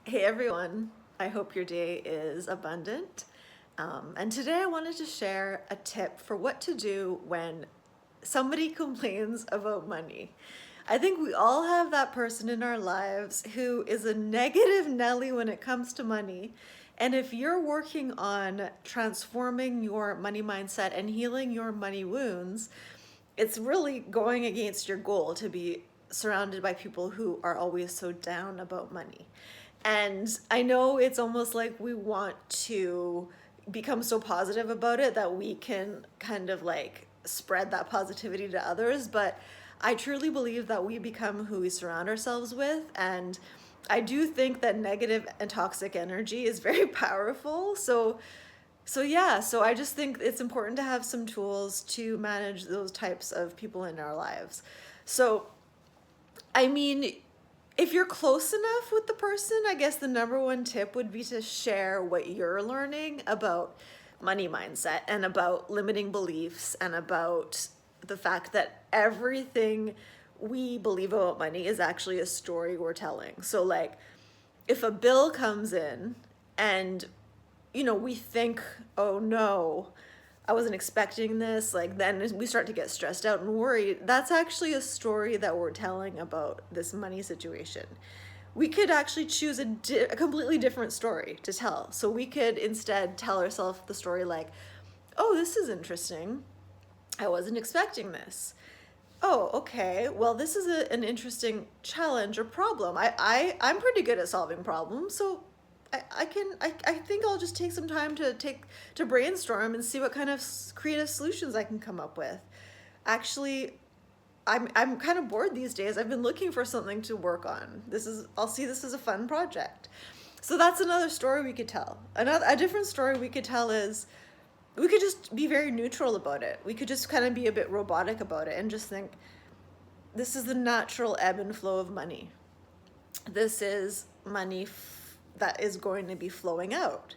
Hey everyone, I hope your day is abundant. And today I wanted to share a tip for what to do when somebody complains about money. I think we all have that person in our lives who is a negative Nelly when it comes to money. And if you're working on transforming your money mindset and healing your money wounds, it's really going against your goal to be surrounded by people who are always so down about money. And I know it's almost like we want to become so positive about it that we can kind of like spread that positivity to others. But I truly believe that we become who we surround ourselves with. And I do think that negative and toxic energy is very powerful. So I just think it's important to have some tools to manage those types of people in our lives. So, I mean, if you're close enough with the person, I guess the number one tip would be to share what you're learning about money mindset and about limiting beliefs and about the fact that everything we believe about money is actually a story we're telling. So, like, if a bill comes in and we think, oh no, I wasn't expecting this, like then we start to get stressed out and worried. That's actually a story that we're telling about this money situation. We could actually choose a completely different story to tell. So we could instead tell ourselves the story like, oh, this is interesting. I wasn't expecting this. Oh, okay. Well, this is an interesting challenge or problem. I'm pretty good at solving problems, so I think I'll just take some time to brainstorm and see what kind of creative solutions I can come up with. Actually, I'm kind of bored these days. I've been looking for something to work on. I'll see this as a fun project. So that's another story we could tell. A different story we could tell is we could just be very neutral about it. We could just kind of be a bit robotic about it and just think this is the natural ebb and flow of money. This is money that is going to be flowing out.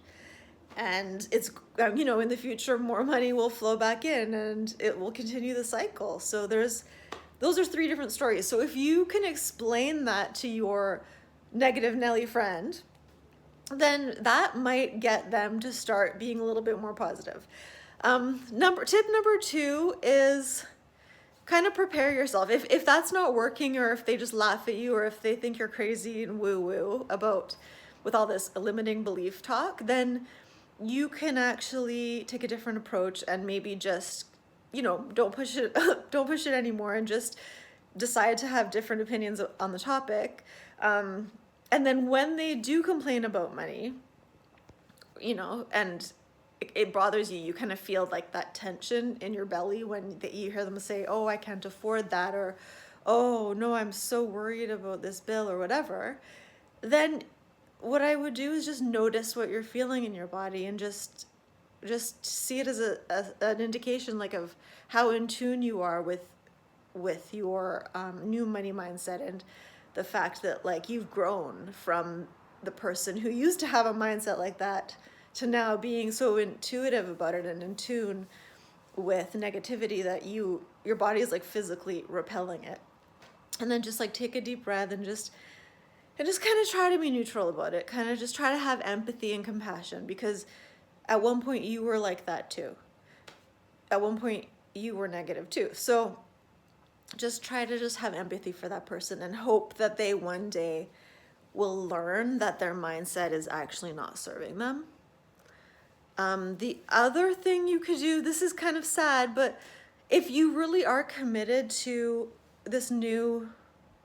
And in the future, more money will flow back in and it will continue the cycle. So those are three different stories. So if you can explain that to your negative Nelly friend, then that might get them to start being a little bit more positive. Tip number two is kind of prepare yourself. If that's not working, or if they just laugh at you, or if they think you're crazy and woo woo about with all this limiting belief talk, then you can actually take a different approach and maybe just don't push it don't push it anymore and just decide to have different opinions on the topic. And then when they do complain about money, and it bothers you, you kind of feel like that tension in your belly when you hear them say, oh, I can't afford that, or oh no, I'm so worried about this bill or whatever. Then what I would do is just notice what you're feeling in your body and just see it as an indication like of how in tune you are with your new money mindset, and the fact that like you've grown from the person who used to have a mindset like that to now being so intuitive about it and in tune with negativity that your body is like physically repelling it. And then just like take a deep breath and just kind of try to be neutral about it. Kind of just try to have empathy and compassion, because at one point you were like that too. At one point you were negative too. So just try to just have empathy for that person and hope that they one day will learn that their mindset is actually not serving them. The other thing you could do, this is kind of sad, but if you really are committed to this new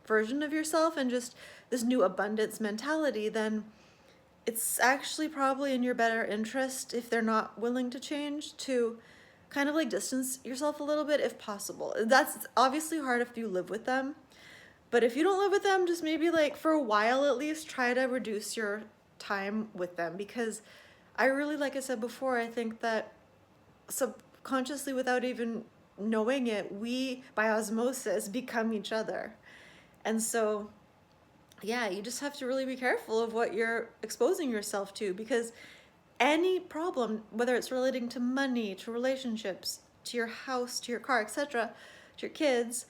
version of yourself and just this new abundance mentality, then it's actually probably in your better interest, if they're not willing to change, to kind of like distance yourself a little bit if possible. That's obviously hard if you live with them, but if you don't live with them, just maybe like for a while at least try to reduce your time with them, because I really, like I said before, I think that subconsciously, without even knowing it, we by osmosis become each other. And so yeah, you just have to really be careful of what you're exposing yourself to, because any problem, whether it's relating to money, to relationships, to your house, to your car, etc., to your kids,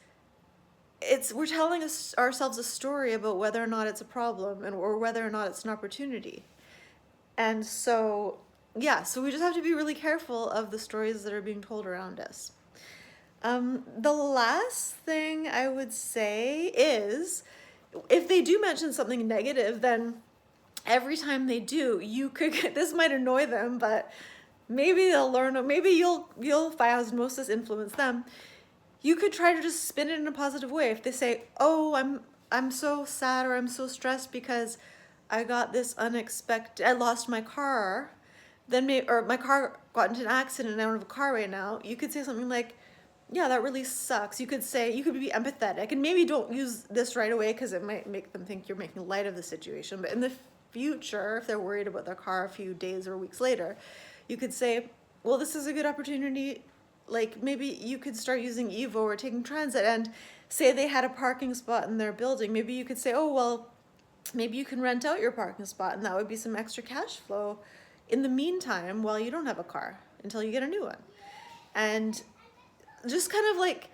we're telling ourselves a story about whether or not it's a problem or whether or not it's an opportunity. And so, yeah, so we just have to be really careful of the stories that are being told around us. The last thing I would say is, if they do mention something negative, then every time they do, you could, this might annoy them, but maybe they'll learn, or maybe you'll find osmosis influence them. You could try to just spin it in a positive way. If they say, "Oh, I'm so sad or I'm so stressed because I got this unexpected, I lost my car," then or my car got into an accident and I don't have a car right now, you could say something like, "Yeah, that really sucks." You could be empathetic, and maybe don't use this right away because it might make them think you're making light of the situation. But in the future, if they're worried about their car a few days or weeks later, you could say, "Well, this is a good opportunity. Like, maybe you could start using Evo or taking transit," and say they had a parking spot in their building. Maybe you could say, "Oh, well, maybe you can rent out your parking spot, and that would be some extra cash flow in the meantime while you don't have a car until you get a new one." And just kind of like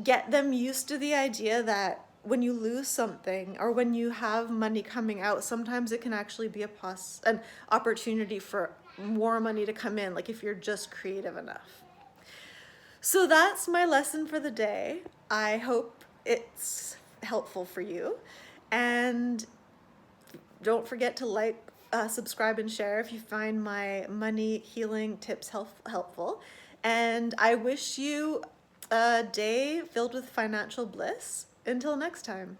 get them used to the idea that when you lose something or when you have money coming out, sometimes it can actually be an opportunity for more money to come in, like if you're just creative enough. So that's my lesson for the day. I hope it's helpful for you. And don't forget to like, subscribe, and share if you find my money healing tips helpful. And I wish you a day filled with financial bliss. Until next time.